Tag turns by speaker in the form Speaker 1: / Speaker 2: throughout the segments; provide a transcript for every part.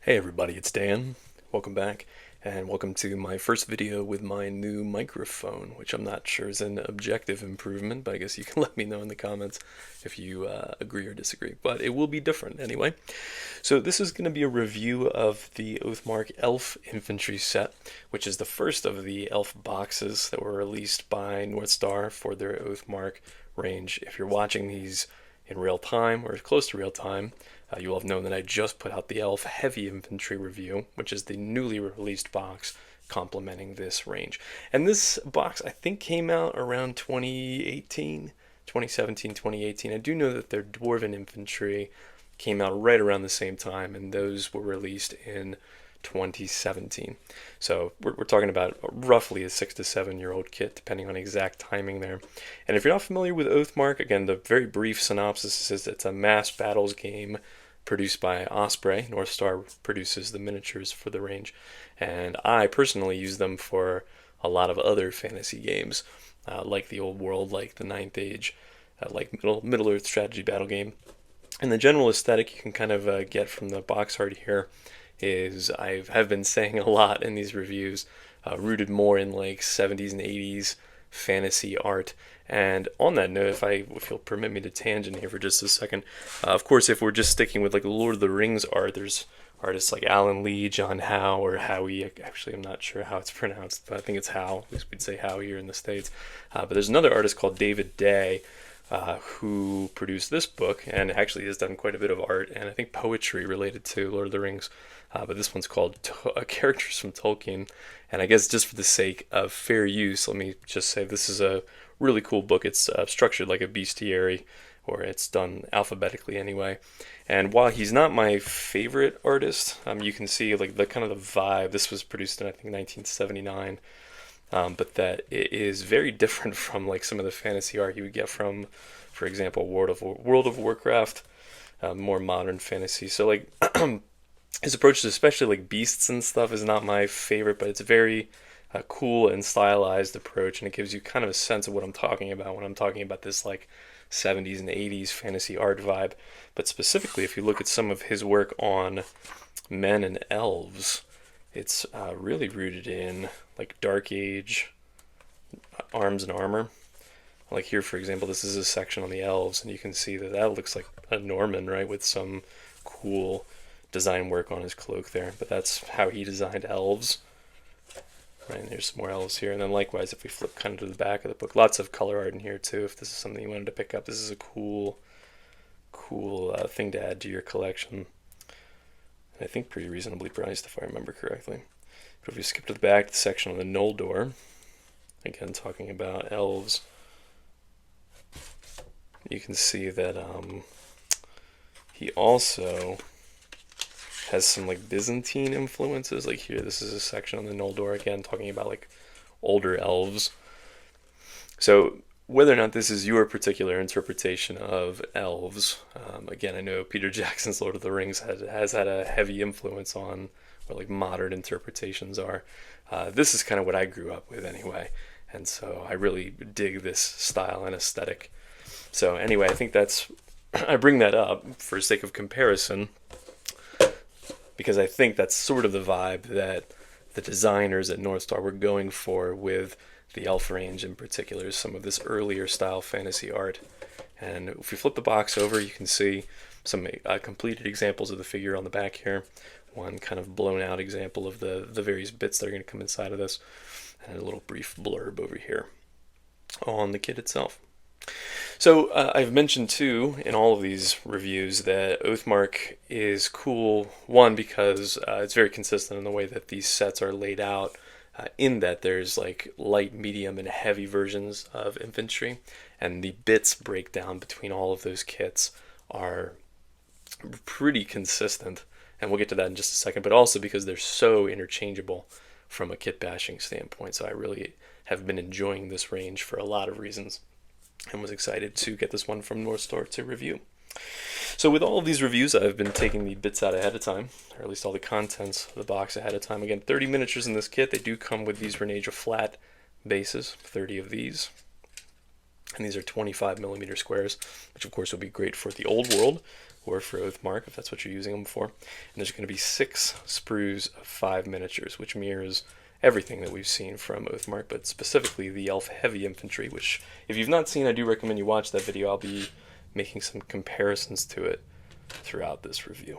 Speaker 1: Hey everybody, it's Dan. Welcome back, and welcome to my first video with my new microphone, which I'm not sure is an objective improvement, but I guess you can let me know in the comments if you agree or disagree. But it will be different anyway. So this is going to be a review of the Oathmark Elf Infantry set, which is the first of the Elf boxes that were released by North Star for their Oathmark range. If you're watching these in real time or close to real time, you will have known that I just put out the Elf Heavy Infantry review, which is the newly released box complementing this range. And this box, I think, came out around 2018, 2017, 2018. I do know that their Dwarven Infantry came out right around the same time, and those were released in 2017. So we're talking about roughly a 6 to 7 year old kit, depending on exact timing there. And if you're not familiar with Oathmark, again, the very brief synopsis is it's a mass battles game produced by Osprey. North Star produces the miniatures for the range, and I personally use them for a lot of other fantasy games, like the Old World, like the Ninth Age, like Middle Earth strategy battle game. And the general aesthetic you can kind of get from the box art here is have been saying a lot in these reviews, rooted more in like 70s and 80s fantasy art. And on that note, if you'll permit me to tangent here for just a second, of course, if we're just sticking with like Lord of the Rings art, there's artists like Alan Lee, John Howe, or Howie. Actually, I'm not sure how it's pronounced, but I think it's Howe. At least we'd say Howe here in the States. But there's another artist called David Day, who produced this book and actually has done quite a bit of art and I think poetry related to Lord of the Rings. But this one's called Characters from Tolkien. And I guess just for the sake of fair use, let me just say this is a really cool book. It's structured like a bestiary, or it's done alphabetically anyway. And while he's not my favorite artist, you can see like the kind of the vibe. This was produced in I think 1979, but that it is very different from like some of the fantasy art you would get from, for example, World of Warcraft, more modern fantasy. So like his approach to especially like beasts and stuff is not my favorite, but it's a very cool and stylized approach, and it gives you kind of a sense of what I'm talking about when I'm talking about this like 70s and 80s fantasy art vibe. But specifically, if you look at some of his work on men and elves, it's really rooted in like Dark Age arms and armor. Like here, for example, this is a section on the elves, and you can see that that looks like a Norman, right, with some cool design work on his cloak there. But that's how he designed elves. Right, and there's some more elves here. And then likewise, if we flip kind of to the back of the book, lots of color art in here too. If this is something you wanted to pick up, this is a cool thing to add to your collection. And I think pretty reasonably priced, if I remember correctly. But if we skip to the back, the section on the Noldor, again talking about elves, you can see that he also has some like Byzantine influences. Like here, this is a section on the Noldor, again talking about like older elves. So whether or not this is your particular interpretation of elves, again, I know Peter Jackson's Lord of the Rings has had a heavy influence on what like modern interpretations are. This is kind of what I grew up with anyway, and so I really dig this style and aesthetic. So anyway, I think I bring that up for sake of comparison, because I think that's sort of the vibe that the designers at North Star were going for with the elf range in particular, some of this earlier style fantasy art. And if we flip the box over, you can see some completed examples of the figure on the back here, one kind of blown out example of the various bits that are going to come inside of this, and a little brief blurb over here on the kit itself. So I've mentioned too in all of these reviews that Oathmark is cool, one, because it's very consistent in the way that these sets are laid out, in that there's like light, medium, and heavy versions of infantry, and the bits breakdown between all of those kits are pretty consistent, and we'll get to that in just a second, but also because they're so interchangeable from a kit bashing standpoint. So I really have been enjoying this range for a lot of reasons, and was excited to get this one from North Star to review. So with all of these reviews, I've been taking the bits out ahead of time, or at least all the contents of the box ahead of time. Again, 30 miniatures in this kit. They do come with these Renaja flat bases, 30 of these. And these are 25mm squares, which of course would be great for the old world or for Oathmark if that's what you're using them for. And there's going to be 6 sprues of 5 miniatures, which mirrors everything that we've seen from Oathmark, but specifically the Elf Heavy Infantry, which if you've not seen, I do recommend you watch that video. I'll be making some comparisons to it throughout this review.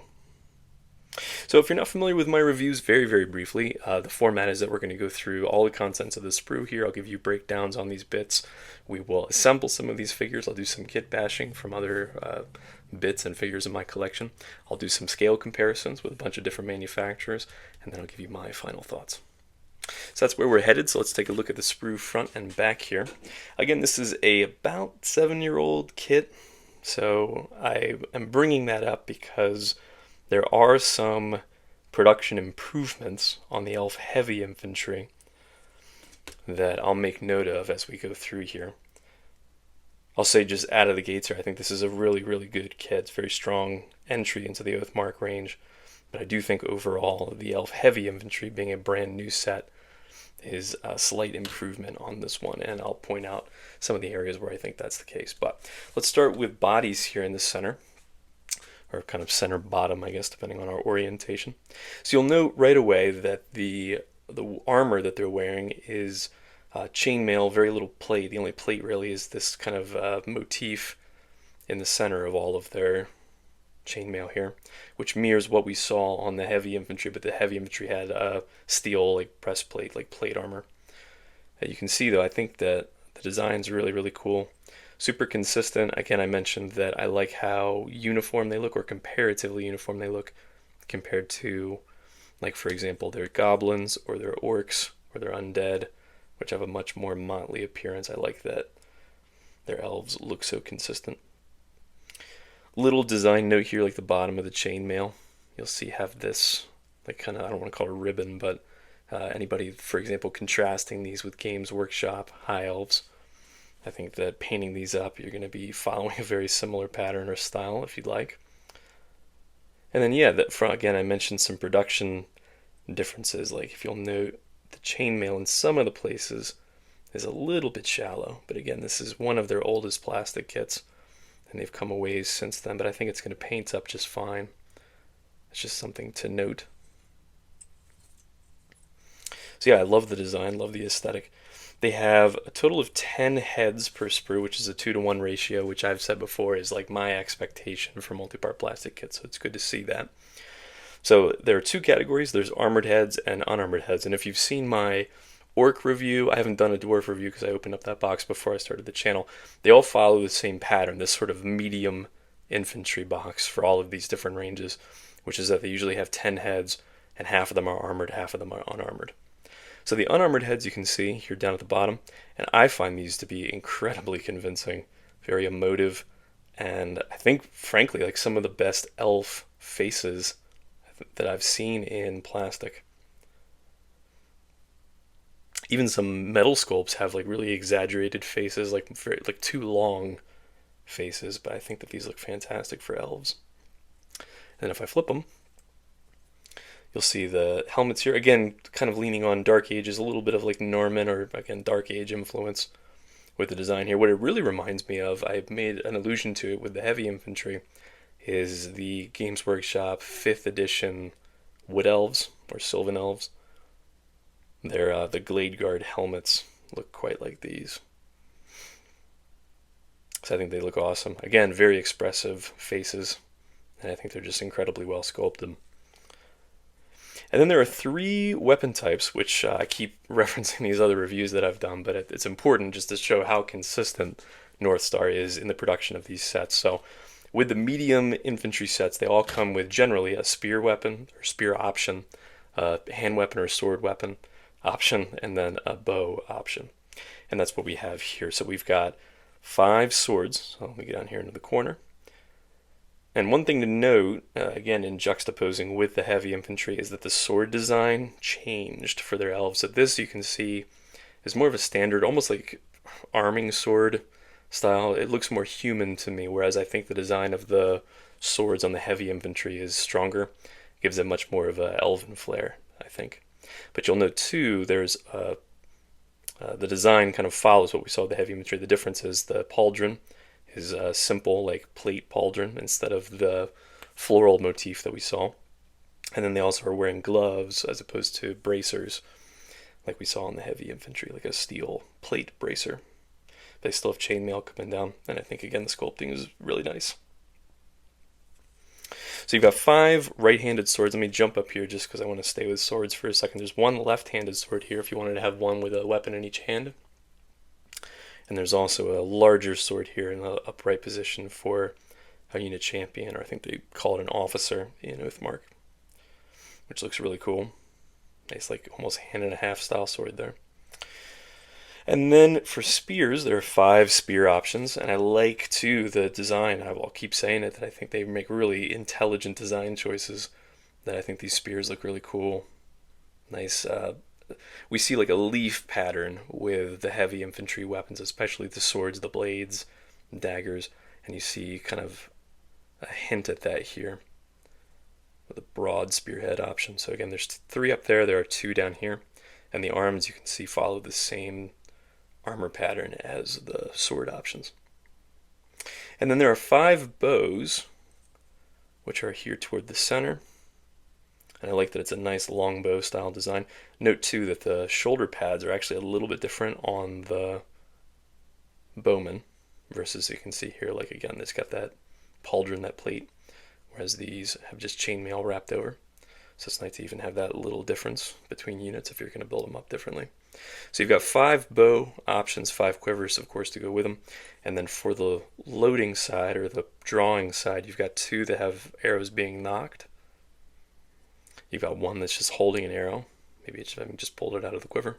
Speaker 1: So if you're not familiar with my reviews, very, very briefly, the format is that we're going to go through all the contents of the sprue here. I'll give you breakdowns on these bits. We will assemble some of these figures. I'll do some kit bashing from other bits and figures in my collection. I'll do some scale comparisons with a bunch of different manufacturers, and then I'll give you my final thoughts. So that's where we're headed, so let's take a look at the sprue front and back here. Again, this is a about 7-year-old kit, so I am bringing that up because there are some production improvements on the Elf Heavy Infantry that I'll make note of as we go through here. I'll say just out of the gates here, I think this is a really, really good kit. It's a very strong entry into the Oathmark range, but I do think overall the Elf Heavy Infantry, being a brand new set, is a slight improvement on this one, and I'll point out some of the areas where I think that's the case. But let's start with bodies here in the center, or kind of center bottom, I guess, depending on our orientation. So you'll note right away that the armor that they're wearing is chainmail, very little plate. The only plate really is this kind of motif in the center of all of their chainmail here, which mirrors what we saw on the Heavy Infantry, but the Heavy Infantry had steel, like breastplate, like plate armor. You can see, though, I think that the design's really, really cool. Super consistent. Again, I mentioned that I like how uniform they look, or comparatively uniform they look, compared to, like, for example, their goblins or their orcs or their undead, which have a much more motley appearance. I like that their elves look so consistent. Little design note here, like the bottom of the chainmail. You'll see have this, like, kind of, I don't want to call it a ribbon, but anybody, for example, contrasting these with Games Workshop High Elves, I think that painting these up, you're going to be following a very similar pattern or style if you'd like. And then, yeah, that front, again, I mentioned some production differences. Like, if you'll note, the chainmail in some of the places is a little bit shallow. But again, this is one of their oldest plastic kits, and they've come a ways since then. But I think it's going to paint up just fine. It's just something to note. So yeah, I love the design, love the aesthetic. They have a total of 10 heads per sprue, which is a 2-to-1 ratio, which I've said before is like my expectation for multi-part plastic kits, so it's good to see that. So there are 2 categories. There's armored heads and unarmored heads, and if you've seen my orc review, I haven't done a dwarf review because I opened up that box before I started the channel. They all follow the same pattern, this sort of medium infantry box for all of these different ranges, which is that they usually have 10 heads, and half of them are armored, half of them are unarmored. So the unarmored heads you can see here down at the bottom, and I find these to be incredibly convincing, very emotive, and I think, frankly, like some of the best elf faces that I've seen in plastic. Even some metal sculpts have like really exaggerated faces, like too long faces, but I think that these look fantastic for elves. And if I flip them, you'll see the helmets here, again, kind of leaning on Dark Ages, a little bit of like Norman or, again, Dark Age influence with the design here. What it really reminds me of, I've made an allusion to it with the Heavy Infantry, is the Games Workshop 5th edition Wood Elves, or Sylvan Elves. They're, the Glade Guard helmets look quite like these. So I think they look awesome. Again, very expressive faces, and I think they're just incredibly well sculpted. And then there are 3 weapon types, which I keep referencing these other reviews that I've done, but it's important just to show how consistent Northstar is in the production of these sets. So with the medium infantry sets, they all come with generally a spear weapon or spear option, a hand weapon or sword weapon option, and then a bow option. And that's what we have here. So we've got 5 swords. So let me get down here into the corner. And one thing to note, again, in juxtaposing with the Heavy Infantry, is that the sword design changed for their elves. So this, you can see, is more of a standard, almost like arming sword style. It looks more human to me, whereas I think the design of the swords on the Heavy Infantry is stronger. It gives it much more of an elven flair, I think. But you'll note, too, there's a The design kind of follows what we saw with the heavy infantry. The difference is the pauldron is a simple like plate pauldron instead of the floral motif that we saw. And then they also are wearing gloves as opposed to bracers like we saw in the heavy infantry, like a steel plate bracer. They still have chainmail coming down, and I think again the sculpting is really nice. So you've got 5 right-handed swords. Let me jump up here just because I want to stay with swords for a second. There's 1 left-handed sword here if you wanted to have one with a weapon in each hand. And there's also a larger sword here in the upright position for a unit champion, or I think they call it an officer in Oathmark, which looks really cool. Nice, like almost hand-and-a-half style sword there. And then for spears, there are 5 spear options, and I like too the design. I'll keep saying it, that I think they make really intelligent design choices. That I think these spears look really cool. Nice. We see like a leaf pattern with the heavy infantry weapons, especially the swords, the blades, daggers, and you see kind of a hint at that here with a broad spearhead option. So again, there's 3 up there. There are 2 down here, and the arms you can see follow the same armor pattern as the sword options. And then there are 5 bows, which are here toward the center. And I like that it's a nice long bow style design. Note too that the shoulder pads are actually a little bit different on the bowman versus you can see here, like again, it's got that pauldron, that plate, whereas these have just chainmail wrapped over. So it's nice to even have that little difference between units if you're going to build them up differently. So you've got 5 bow options, 5 quivers, of course, to go with them. And then for the loading side, or the drawing side, you've got 2 that have arrows being knocked. You've got 1 that's just holding an arrow. Maybe it's just pulled it out of the quiver.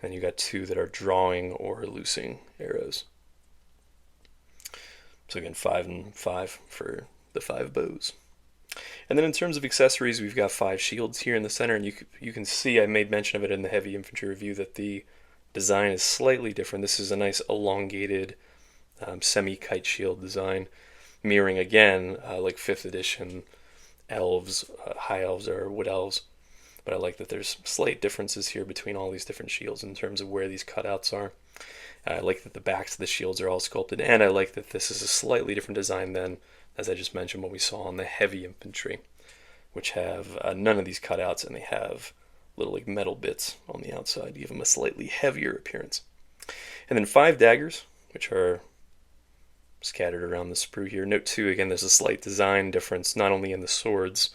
Speaker 1: And you've got 2 that are drawing or loosing arrows. So again, 5 and 5 for the 5 bows. And then in terms of accessories, we've got 5 shields here in the center, and you can see, I made mention of it in the heavy infantry review, that the design is slightly different. This is a nice elongated semi-kite shield design, mirroring again like 5th edition elves, high elves or wood elves. But I like that there's slight differences here between all these different shields in terms of where these cutouts are. I like that the backs of the shields are all sculpted, and I like that this is a slightly different design than, as I just mentioned, what we saw on the heavy infantry, which have none of these cutouts, and they have little like metal bits on the outside to give them a slightly heavier appearance. And then 5 daggers, which are scattered around the sprue here. Note too, again, there's a slight design difference, not only in the swords,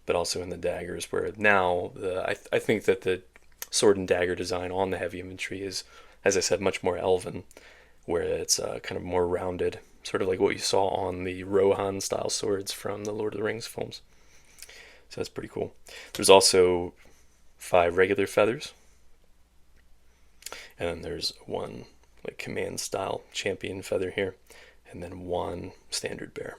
Speaker 1: but also in the daggers, where now I think that the sword and dagger design on the heavy infantry is, as I said, much more elven, where it's kind of more rounded, sort of like what you saw on the Rohan style swords from the Lord of the Rings films. So that's pretty cool. There's also 5 regular feathers, and then there's 1 like command style champion feather here, and then 1 standard bear.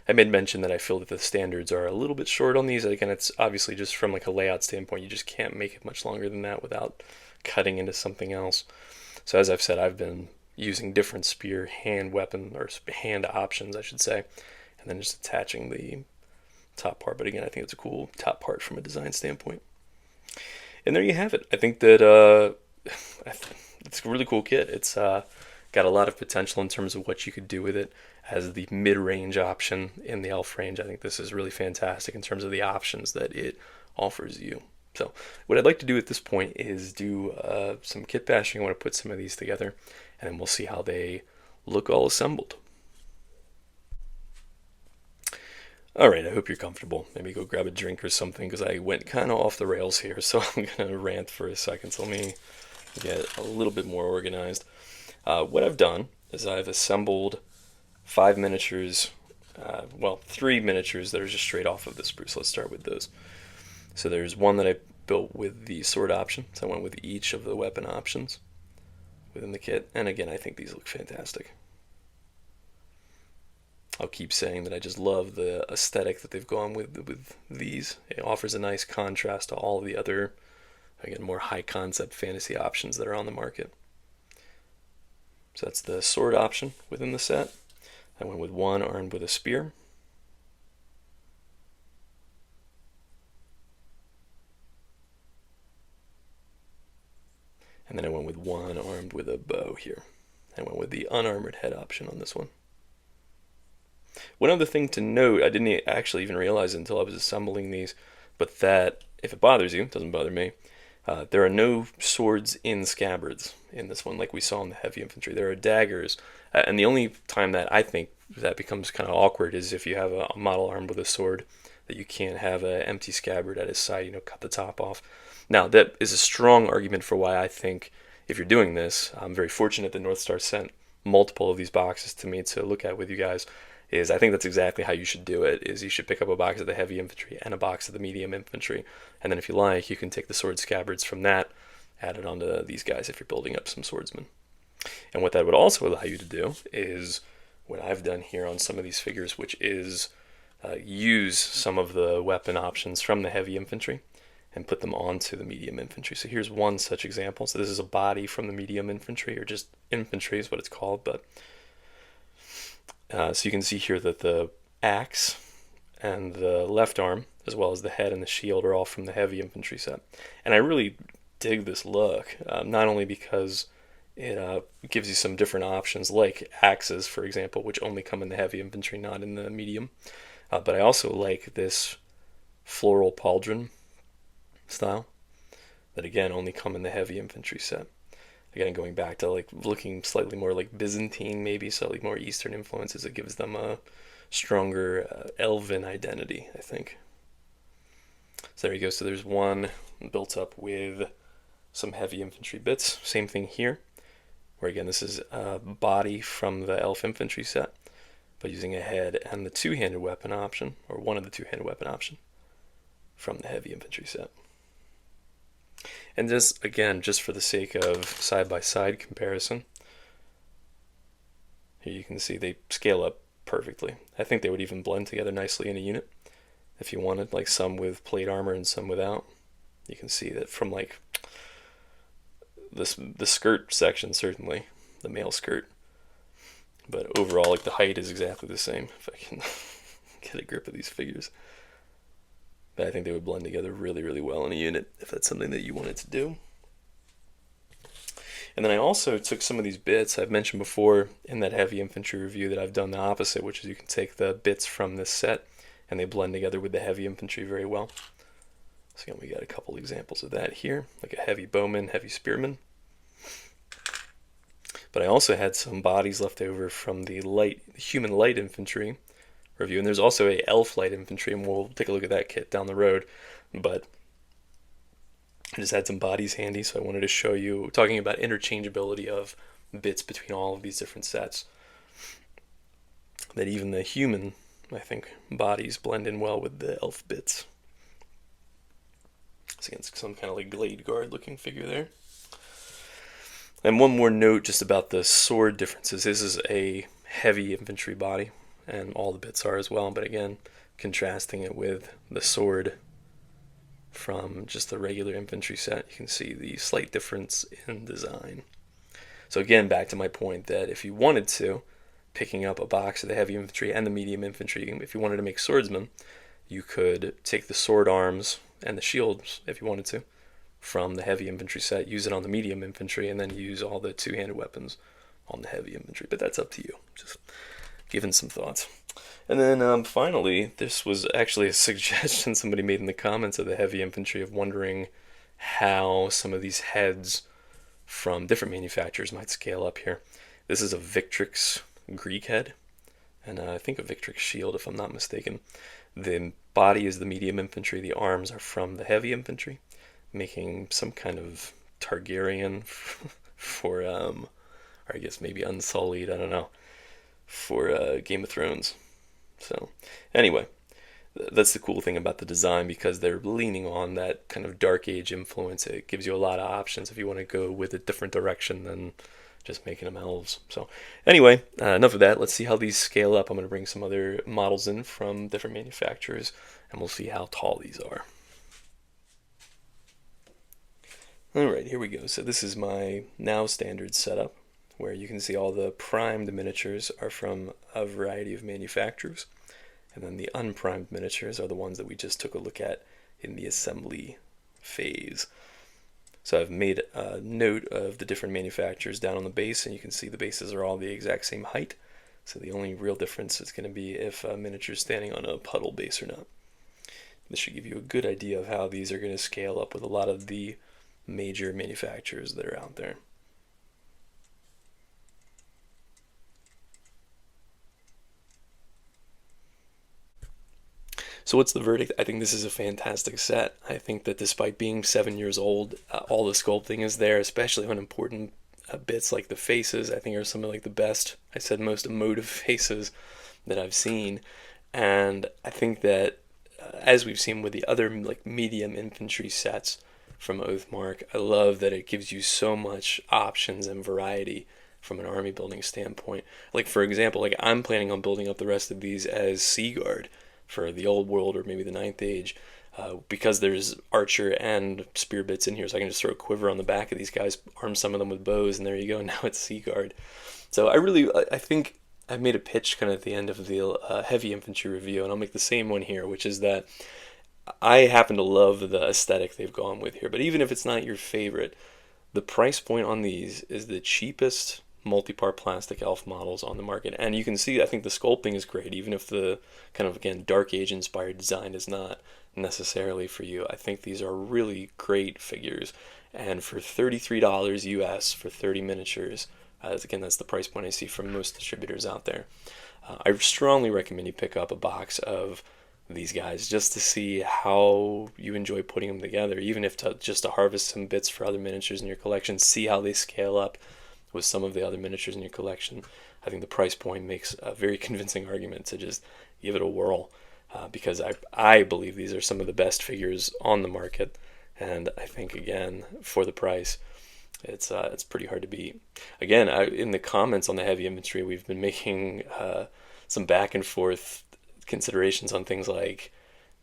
Speaker 1: I made mention that I feel that the standards are a little bit short on these. Again, it's obviously just from like a layout standpoint, you just can't make it much longer than that without cutting into something else. So as I've said, I've been using different spear hand weapon, or hand options I should say, and then just attaching the top part. But again, I think it's a cool top part from a design standpoint. And there you have it. I think that it's a really cool kit. It's got a lot of potential in terms of what you could do with it as the mid-range option in the elf range. I think this is really fantastic in terms of the options that it offers you. So what I'd like to do at this point is do some kit bashing. I want to put some of these together, and then we'll see how they look all assembled. Alright, I hope you're comfortable. Maybe go grab a drink or something, because I went kind of off the rails here, so I'm going to rant for a second. So let me get a little bit more organized. What I've done is I've assembled 5 miniatures, 3 miniatures that are just straight off of the sprue. So let's start with those. So there's 1 that I built with the sword option, so I went with each of the weapon options within the kit, and again, I think these look fantastic. I'll keep saying that I just love the aesthetic that they've gone with these. It offers a nice contrast to all the other, again, more high concept fantasy options that are on the market. So that's the sword option within the set. I went with 1 armed with a spear. And then I went with one armed with a bow here. I went with the unarmored head option on this one. One other thing to note, I didn't actually even realize it until I was assembling these, but that, if it bothers you, it doesn't bother me, there are no swords in scabbards in this one like we saw in the heavy infantry. There are daggers, and the only time that I think that becomes kind of awkward is if you have a model armed with a sword, that you can't have an empty scabbard at his side, cut the top off. Now, that is a strong argument for why I think if you're doing this, I'm very fortunate that North Star sent multiple of these boxes to me to look at with you guys, is I think that's exactly how you should do it, is you should pick up a box of the heavy infantry and a box of the medium infantry, and then if you like, you can take the sword scabbards from that, add it onto these guys if you're building up some swordsmen. And what that would also allow you to do is what I've done here on some of these figures, which is use some of the weapon options from the heavy infantry and put them onto the medium infantry. So here's one such example. So this is a body from the medium infantry, or just infantry is what it's called, but so you can see here that the axe and the left arm, as well as the head and the shield, are all from the heavy infantry set. And I really dig this look, not only because it gives you some different options, like axes, for example, which only come in the heavy infantry, not in the medium, but I also like this floral pauldron style that, again, only come in the heavy infantry set. Again, going back to like looking slightly more like Byzantine, maybe slightly more Eastern influences, it gives them a stronger elven identity, I think. So there you go. So there's one built up with some heavy infantry bits. Same thing here, where again this is a body from the elf infantry set, but using a head and the two-handed weapon option, or one of the two-handed weapon option, from the heavy infantry set. And just, again, just for the sake of side-by-side comparison, here you can see they scale up perfectly. I think they would even blend together nicely in a unit if you wanted, like some with plate armor and some without. You can see that from like the skirt section, certainly, the male skirt. But overall, like the height is exactly the same, if I can get a grip of these figures. But I think they would blend together really, really well in a unit if that's something that you wanted to do. And then I also took some of these bits I've mentioned before in that heavy infantry review that I've done the opposite, which is you can take the bits from this set and they blend together with the heavy infantry very well. So again, we got a couple examples of that here, like a heavy bowman, heavy spearman. But I also had some bodies left over from the human light infantry review, and there's also a elf light infantry, and we'll take a look at that kit down the road. But I just had some bodies handy, so I wanted to show you, talking about interchangeability of bits between all of these different sets, that even the human, I think, bodies blend in well with the elf bits. It's against some kind of like Glade Guard looking figure there. And one more note just about the sword differences. This is a heavy infantry body, and all the bits are as well, but again, contrasting it with the sword from just the regular infantry set, you can see the slight difference in design. So again, back to my point that if you wanted to, picking up a box of the heavy infantry and the medium infantry, if you wanted to make swordsmen, you could take the sword arms and the shields, if you wanted to, from the heavy infantry set, use it on the medium infantry, and then use all the two-handed weapons on the heavy infantry. But that's up to you. Just giving some thoughts. And then finally, this was actually a suggestion somebody made in the comments of the heavy infantry, of wondering how some of these heads from different manufacturers might scale up here. This is a Victrix Greek head, and I think a Victrix shield, if I'm not mistaken. The body is the medium infantry, the arms are from the heavy infantry, making some kind of Targaryen for, or I guess maybe Unsullied, I don't know, for Game of Thrones. So anyway, that's the cool thing about the design, because they're leaning on that kind of Dark Age influence. It gives you a lot of options if you want to go with a different direction than just making them elves. So anyway, enough of that. Let's see how these scale up. I'm going to bring some other models in from different manufacturers, and we'll see how tall these are. Alright, here we go. So this is my now standard setup, where you can see all the primed miniatures are from a variety of manufacturers, and then the unprimed miniatures are the ones that we just took a look at in the assembly phase. So I've made a note of the different manufacturers down on the base, and you can see the bases are all the exact same height. So the only real difference is going to be if a miniature is standing on a puddle base or not. This should give you a good idea of how these are going to scale up with a lot of the major manufacturers that are out there. So what's the verdict? I think this is a fantastic set. I think that despite being 7 years old, all the sculpting is there, especially on important bits like the faces. I think are some of like the best, I said, most emotive faces that I've seen. And I think that as we've seen with the other like medium infantry sets from Oathmark, I love that it gives you so much options and variety from an army building standpoint. Like for example, like I'm planning on building up the rest of these as Sea Guard for the old world or maybe the Ninth Age, because there's archer and spear bits in here, so I can just throw a quiver on the back of these guys, arm some of them with bows, and there you go. Now it's Sea Guard. So I think I made a pitch kind of at the end of the heavy infantry review, and I'll make the same one here, which is that I happen to love the aesthetic they've gone with here. But even if it's not your favorite, the price point on these is the cheapest multi-part plastic elf models on the market. And you can see, I think the sculpting is great, even if the kind of, again, Dark Age inspired design is not necessarily for you. I think these are really great figures. And for $33 US for 30 miniatures, again, that's the price point I see from most distributors out there. I strongly recommend you pick up a box of these guys just to see how you enjoy putting them together, even if just to harvest some bits for other miniatures in your collection, see how they scale up with some of the other miniatures in your collection. I think the price point makes a very convincing argument to just give it a whirl, because I believe these are some of the best figures on the market, and I think, again, for the price, it's pretty hard to beat. Again, in the comments on the heavy infantry, we've been making some back and forth considerations on things like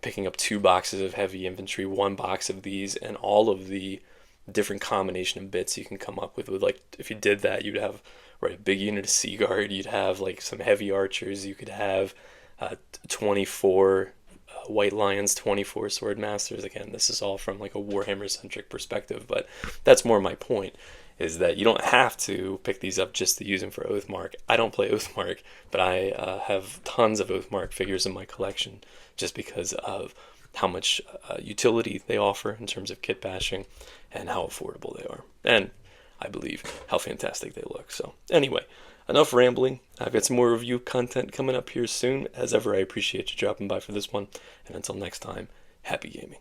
Speaker 1: picking up 2 boxes of heavy infantry, 1 box of these, and all of the different combination of bits you can come up with. Like, if you did that, you'd have a big unit of Sea Guard, you'd have like some heavy archers, you could have 24 White Lions, 24 Sword Masters. Again, this is all from like a Warhammer centric perspective, but that's more my point, is that you don't have to pick these up just to use them for Oathmark. I don't play Oathmark, but I have tons of Oathmark figures in my collection just because of how much utility they offer in terms of kit bashing and how affordable they are. And I believe how fantastic they look. So anyway, enough rambling. I've got some more review content coming up here soon. As ever, I appreciate you dropping by for this one. And until next time, happy gaming.